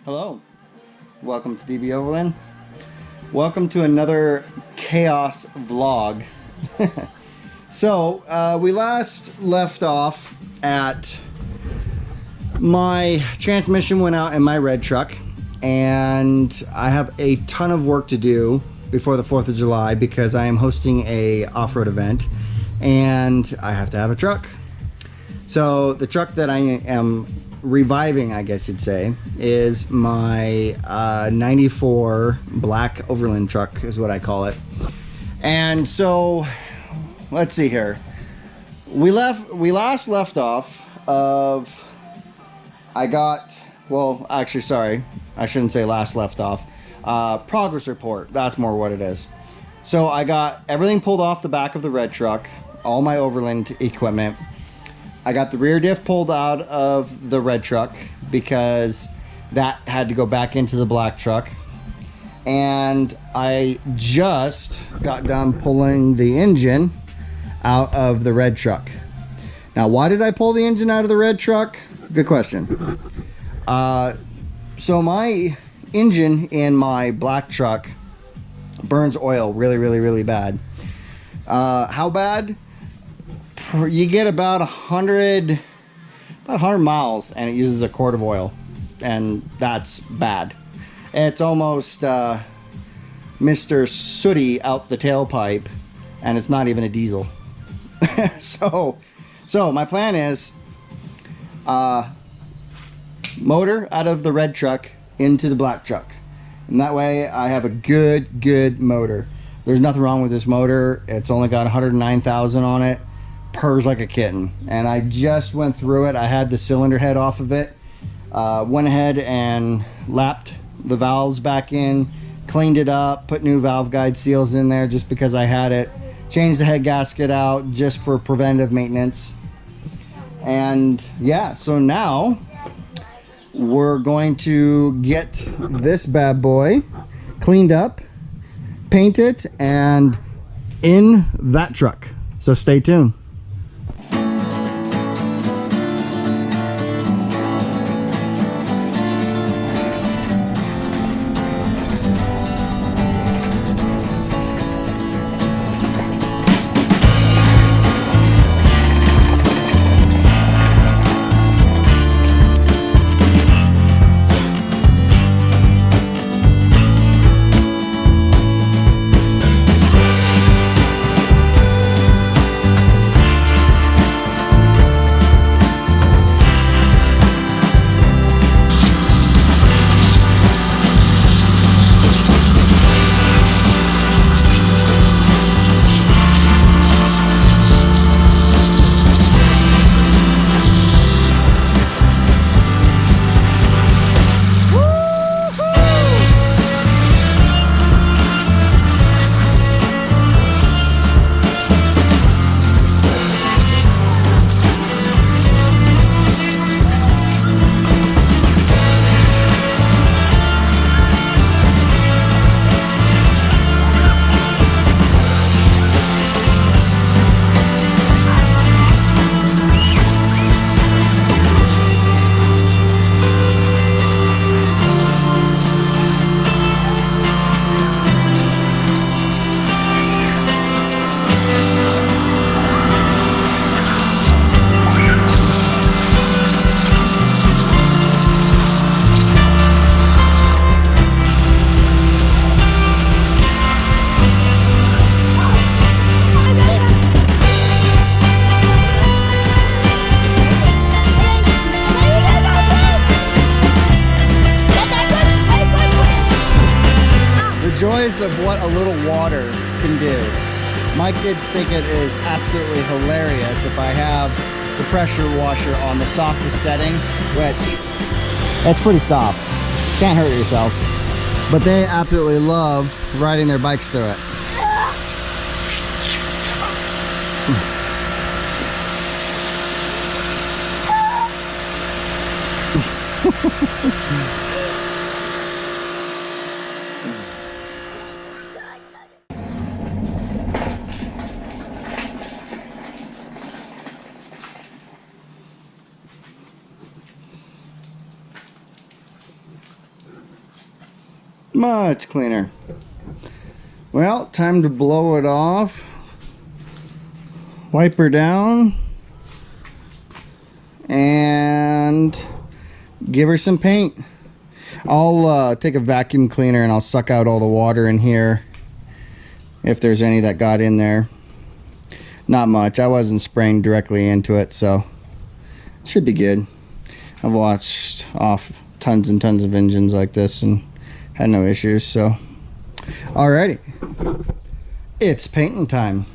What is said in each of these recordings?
Hello, welcome to DB Overland. Welcome to another chaos vlog. So, we last left off at my transmission went out in my red truck, and I have a ton of work to do before the 4th of July because I am hosting a off-road event and I have to have a truck. So the truck that I am reviving, I guess you'd say, is my 94 black Overland truck is what I call it. And so let's see here. We last left off of actually, sorry, I shouldn't say last left off. Progress report, that's more what it is. So I got everything pulled off the back of the red truck, all my Overland equipment. I got the rear diff pulled out of the red truck because that had to go back into the black truck. And I just got done pulling the engine out of the red truck. Now, why did I pull the engine out of the red truck? Good question. So my engine in my black truck burns oil really bad. How bad? You get about 100 miles and it uses a quart of oil, and that's bad. It's almost Mr. Sooty out the tailpipe, and it's not even a diesel. so my plan is motor out of the red truck into the black truck, and that way I have a good motor. There's nothing wrong with this motor. It's only got 109,000 on it. Purrs like a kitten, and I just went through it. I had the cylinder head off of it, went ahead and lapped the valves back in, cleaned it up, put new valve guide seals in there just because I had it, changed the head gasket out just for preventive maintenance. And yeah, so now we're going to get this bad boy cleaned up, painted, and in that truck. So stay tuned. Of what a little water can do. My kids think it is absolutely hilarious if I have the pressure washer on the softest setting, which that's pretty soft. Can't hurt yourself. But they absolutely love riding their bikes through it. Much cleaner. Well, time to blow it off. Wipe her down. And give her some paint. I'll take a vacuum cleaner and I'll suck out all the water in here if there's any that got in there. Not much. I wasn't spraying directly into it, so it should be good. I've washed off tons and tons of engines like this and had no issues, so alrighty. It's painting time.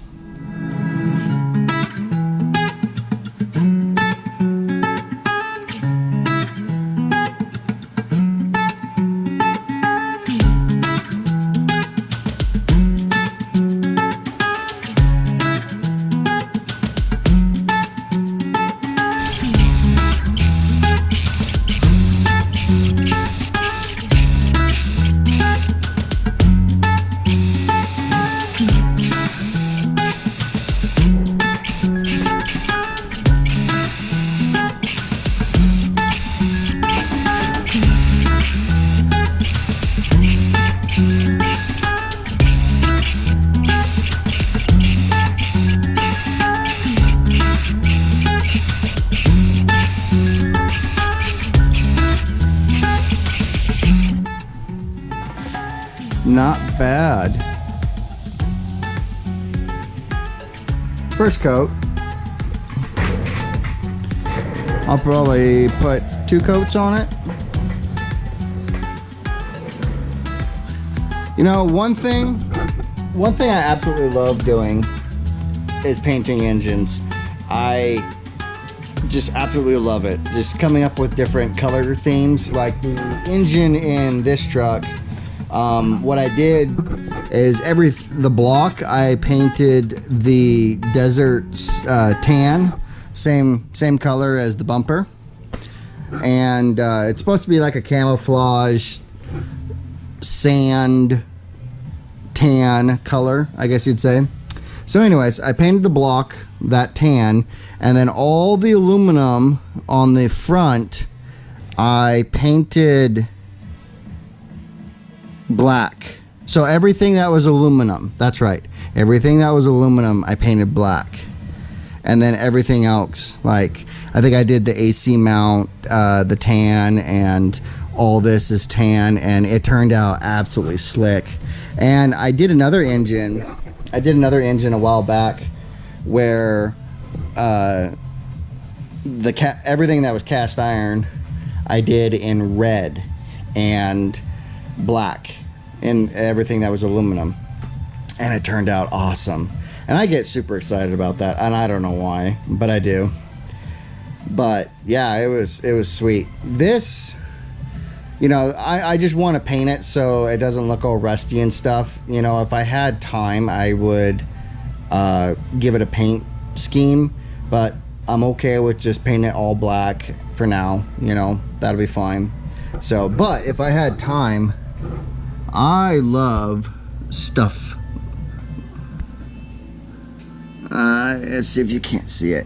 Not bad. First coat. I'll probably put 2 coats on it. You know, one thing I absolutely love doing is painting engines. I just absolutely love it. Just coming up with different color themes, like the engine in this truck. What I did is the block I painted the desert tan, same color as the bumper, and it's supposed to be like a camouflage sand tan color, I guess you'd say. So anyways, I painted the block that tan, and then all the aluminum on the front I painted black. So everything that was aluminum, that's right, everything that was aluminum I painted black. And then everything else, like I think I did the AC mount, the tan, and all this is tan, and it turned out absolutely slick. And I did another engine a while back where everything that was cast iron I did in red and black, and everything that was aluminum, and it turned out awesome. And I get super excited about that, and I don't know why, but I do. But yeah, it was sweet. This, you know, I just want to paint it so it doesn't look all rusty and stuff. You know, if I had time, I would give it a paint scheme, but I'm okay with just painting it all black for now. You know, that'll be fine. So, but if I had time, I love stuff. Let's see if you can't see it.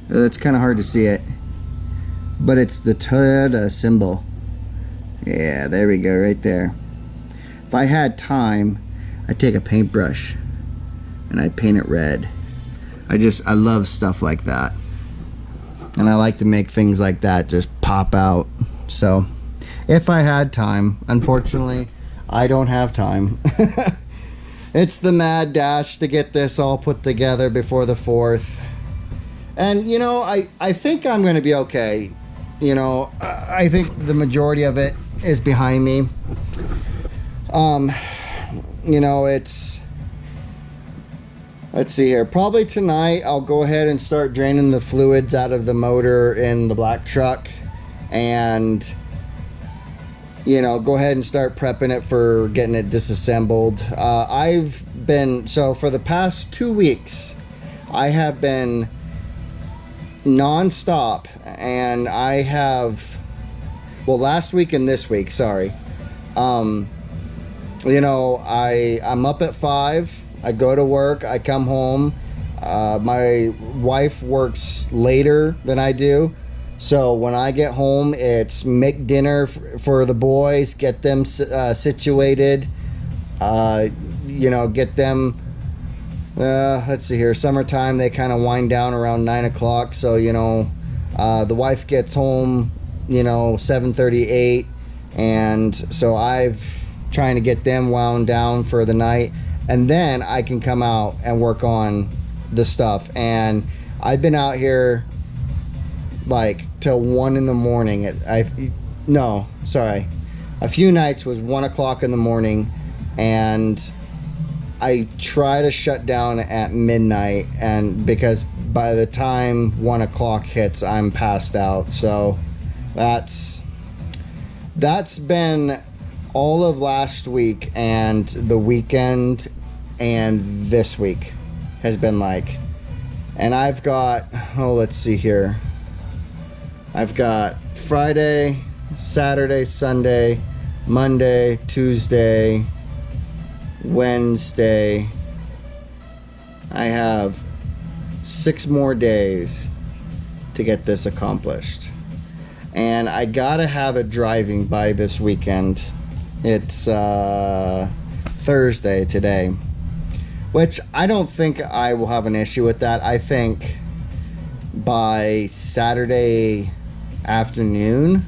It's kind of hard to see it, but it's the Toyota symbol. Yeah, there we go, right there. If I had time, I'd take a paintbrush and I'd paint it red. I love stuff like that, and I like to make things like that just pop out. So if I had time, unfortunately I don't have time. It's the mad dash to get this all put together before the 4th. And you know, I think I'm going to be okay. You know, I think the majority of it is behind me. You know, let's see here. Probably tonight I'll go ahead and start draining the fluids out of the motor in the black truck, and you know, go ahead and start prepping it for getting it disassembled. So for the past 2 weeks, I have been non-stop, and I have, well, last week and this week, sorry. You know, I'm up at 5, I go to work, I come home. My wife works later than I do, So when I get home, it's make dinner for the boys, get them situated, you know, get them, let's see here, summertime, they kind of wind down around 9 o'clock. So, you know, the wife gets home, you know, 7:38. And so I've trying to get them wound down for the night. And then I can come out and work on the stuff. And I've been out here like till 1 in the morning. No, sorry. A few nights was 1 o'clock in the morning, and I try to shut down at midnight, and because by the time 1 o'clock hits, I'm passed out. So that's been all of last week and the weekend, and this week has been like, and I've got, oh, let's see here. I've got Friday, Saturday, Sunday, Monday, Tuesday, Wednesday. I have 6 more days to get this accomplished. And I gotta have it driving by this weekend. It's Thursday today, which I don't think I will have an issue with that. I think by Saturday afternoon,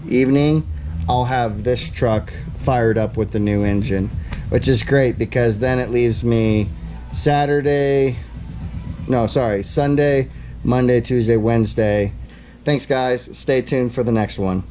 evening, I'll have this truck fired up with the new engine, which is great because then it leaves me Sunday, Monday, Tuesday, Wednesday. Thanks guys, stay tuned for the next one.